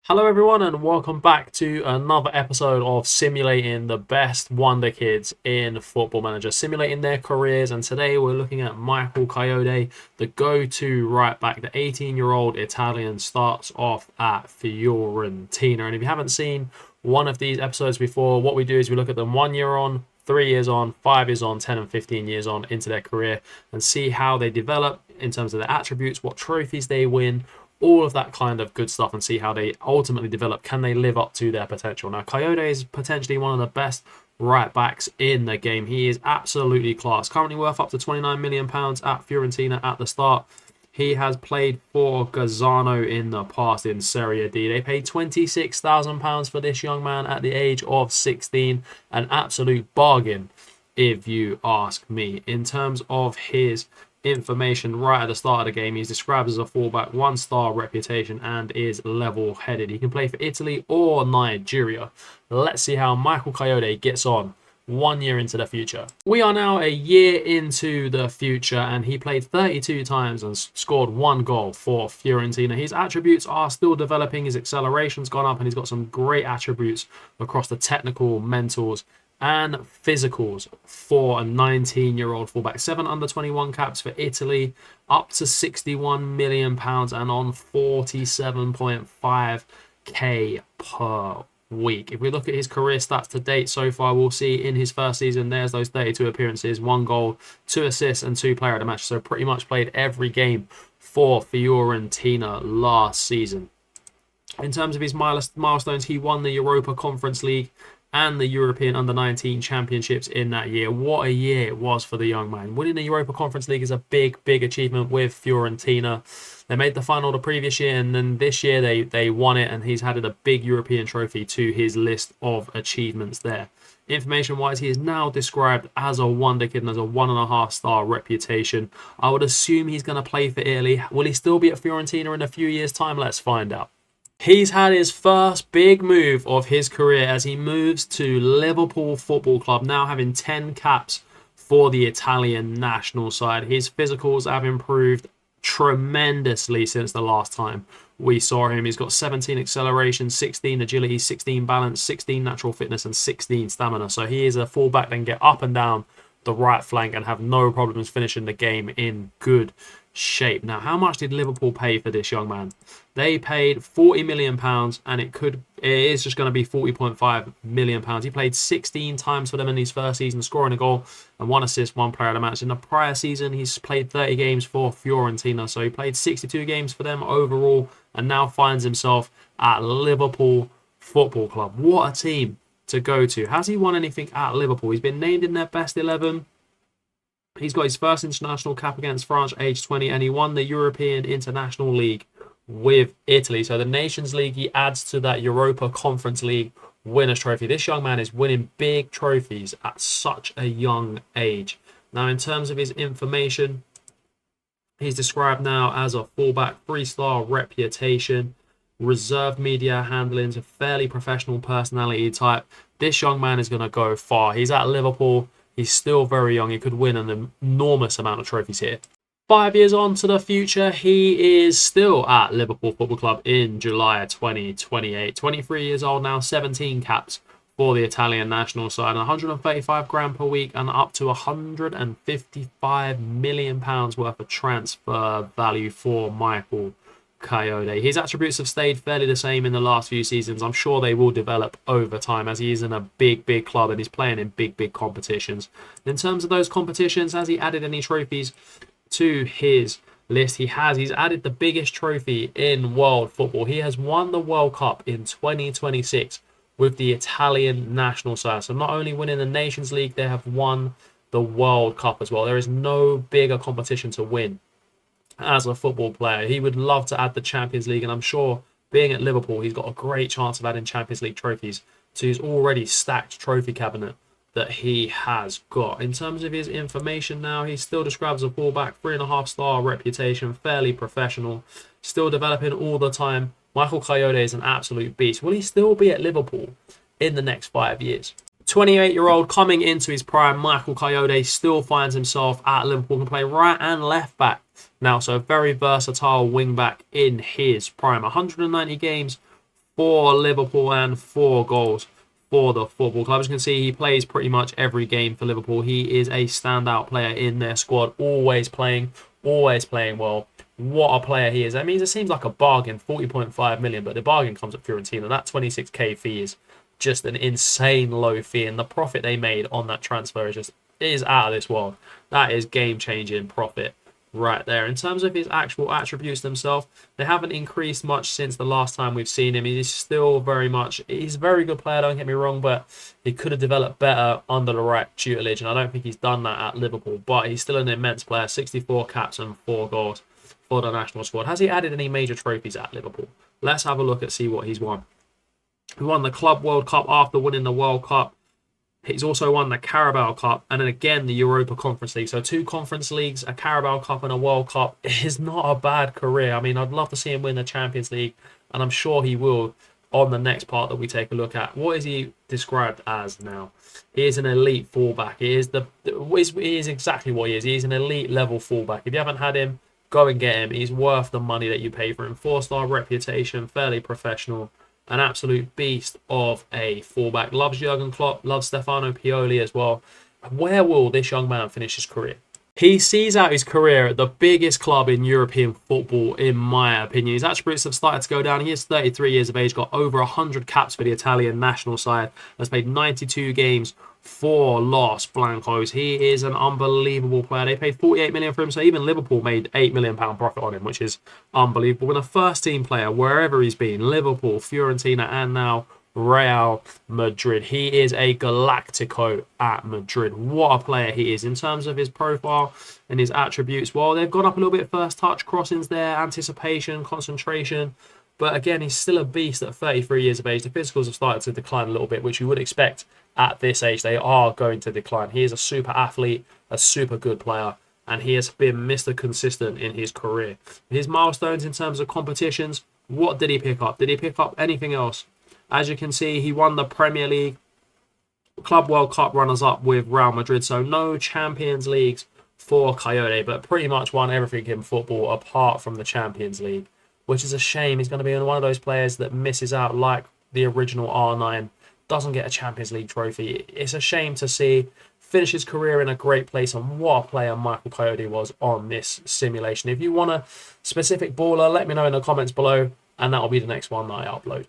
Hello everyone and welcome back to another episode of simulating the best wonder kids in Football Manager, simulating their careers. And today we're looking at Michael Kayode, the go-to right back. The 18-year-old Italian starts off at Fiorentina. And if you haven't seen one of these episodes before, what we do is we look at them 1 year on, 3 years on, 5 years on, 10 and 15 years on into their career and see how they develop in terms of their attributes, what trophies they win, all of that kind of good stuff, and see how they ultimately develop. Can they live up to their potential? Now, Kayode is potentially one of the best right backs in the game. He is absolutely class. Currently worth up to £29 million at Fiorentina at the start. He has played for Gazzano in the past in Serie D. They paid £26,000 for this young man at the age of 16. An absolute bargain, if you ask me. In terms of his information right at the start of the game, he's described as a fullback, 1-star reputation, and is level-headed. He can play for Italy or Nigeria. Let's see how Michael Kayode gets on 1 year into the future. We are now a year into the future, and he played 32 times and scored 1 goal for Fiorentina. His attributes are still developing. His acceleration's gone up, and he's got some great attributes across the technical, mentals, and physicals for a 19-year-old fullback. 7 under-21 caps for Italy, up to £61 million and on 47.5k per week. If we look at his career stats to date so far, we'll see in his first season, there's those 32 appearances, 1 goal, 2 assists, and 2 player of the match. So pretty much played every game for Fiorentina last season. In terms of his milestones, he won the Europa Conference League and the European Under-19 Championships in that year. What a year it was for the young man. Winning the Europa Conference League is a big achievement with Fiorentina. They made the final the previous year, and then this year they won it, and he's added a big European trophy to his list of achievements there. Information-wise, he is now described as a wonder kid and has a 1.5-star reputation. I would assume he's going to play for Italy. Will he still be at Fiorentina in a few years' time? Let's find out. He's had his first big move of his career as he moves to Liverpool Football Club, now having 10 caps for the Italian national side. His physicals have improved tremendously since the last time we saw him. He's got 17 acceleration, 16 agility, 16 balance, 16 natural fitness, and 16 stamina. So he is a fullback that can get up and down the right flank and have no problems finishing the game in good shape. Now, how much did Liverpool pay for this young man? They paid £40 million, and it is just going to be £40.5 million. He played 16 times for them in his first season, scoring a goal and 1 assist, 1 player of the match. In the prior season, he's played 30 games for Fiorentina, so he played 62 games for them overall, and now finds himself at Liverpool Football Club. What a team to go to. Has he won anything at Liverpool? He's been named in their best 11. He's got his first international cap against France, age 20, and he won the European International League with Italy. So the Nations League, he adds to that Europa Conference League winners trophy. This young man is winning big trophies at such a young age. Now, in terms of his information, he's described now as a fullback, 3-star reputation, reserved media handling, a fairly professional personality type. This young man is going to go far. He's at Liverpool. He's still very young. He could win an enormous amount of trophies here. 5 years on to the future, he is still at Liverpool Football Club in July 2028. 23 years old now, 17 caps for the Italian national side, 135 grand per week, and up to £155 million worth of transfer value for Michael Kayode. His attributes have stayed fairly the same in the last few seasons. I'm sure they will develop over time as he is in a big club and he's playing in big competitions. In terms of those competitions, has he added any trophies to his list? He's added the biggest trophy in world football. He has won the World Cup in 2026 with the Italian national side. So not only winning the Nations League, they have won the World Cup as well. There is no bigger competition to win as a football player. He would love to add the Champions League, and I'm sure being at Liverpool, he's got a great chance of adding Champions League trophies to his already stacked trophy cabinet that he has got. In terms of his information now, he still describes a fullback, 3.5-star reputation, fairly professional, still developing all the time. Michael Kayode is an absolute beast. Will he still be at Liverpool in the next 5 years? 28-year-old coming into his prime, Michael Kayode still finds himself at Liverpool, can play right and left back now, so a very versatile wing back in his prime. 190 games for Liverpool and 4 goals for the football club. As you can see, he plays pretty much every game for Liverpool. He is a standout player in their squad, always playing well. What a player he is. I mean, it seems like a bargain, 40.5 million, but the bargain comes at Fiorentina. That 26k fee is just an insane low fee, and the profit they made on that transfer is out of this world. That is game-changing profit right there. In terms of his actual attributes themselves, they haven't increased much since the last time we've seen him. He's still he's a very good player, don't get me wrong, but he could have developed better under the right tutelage, and I don't think he's done that at Liverpool, but he's still an immense player. 64 caps and 4 goals for the national squad. Has he added any major trophies at Liverpool? Let's have a look and see what he's won. He won the Club World Cup after winning the World Cup. He's also won the Carabao Cup and then again the Europa Conference League. So 2 Conference Leagues, a Carabao Cup and a World Cup is not a bad career. I mean, I'd love to see him win the Champions League, and I'm sure he will on the next part that we take a look at. What is he described as now? He is an elite fullback. He is exactly what he is. He is an elite level fullback. If you haven't had him, go and get him. He's worth the money that you pay for him. 4-star reputation, fairly professional. An absolute beast of a fullback. Loves Jurgen Klopp, loves Stefano Pioli as well. Where will this young man finish his career? He sees out his career at the biggest club in European football, in my opinion. His attributes have started to go down. He is 33 years of age, got over 100 caps for the Italian national side, has played 92 games for Los Blancos. He is an unbelievable player. They paid 48 million for him, so even Liverpool made £8 million profit on him, which is unbelievable. When a first team player, wherever he's been, Liverpool, Fiorentina, and now Real Madrid. He is a Galactico at Madrid. What a player he is. In terms of his profile and his attributes, well, they've gone up a little bit. First touch, crossings there, anticipation, concentration. But again, he's still a beast at 33 years of age. The physicals have started to decline a little bit, which you would expect at this age. They are going to decline. He is a super athlete, a super good player, and he has been Mr. Consistent in his career. His milestones in terms of competitions, what did he pick up? Did he pick up anything else? As you can see, he won the Premier League, Club World Cup runners-up with Real Madrid, so no Champions Leagues for Kayode, but pretty much won everything in football apart from the Champions League, which is a shame. He's going to be one of those players that misses out like the original R9, doesn't get a Champions League trophy. It's a shame to see. Finish his career in a great place, and what a player Michael Kayode was on this simulation. If you want a specific baller, let me know in the comments below, and that will be the next one that I upload.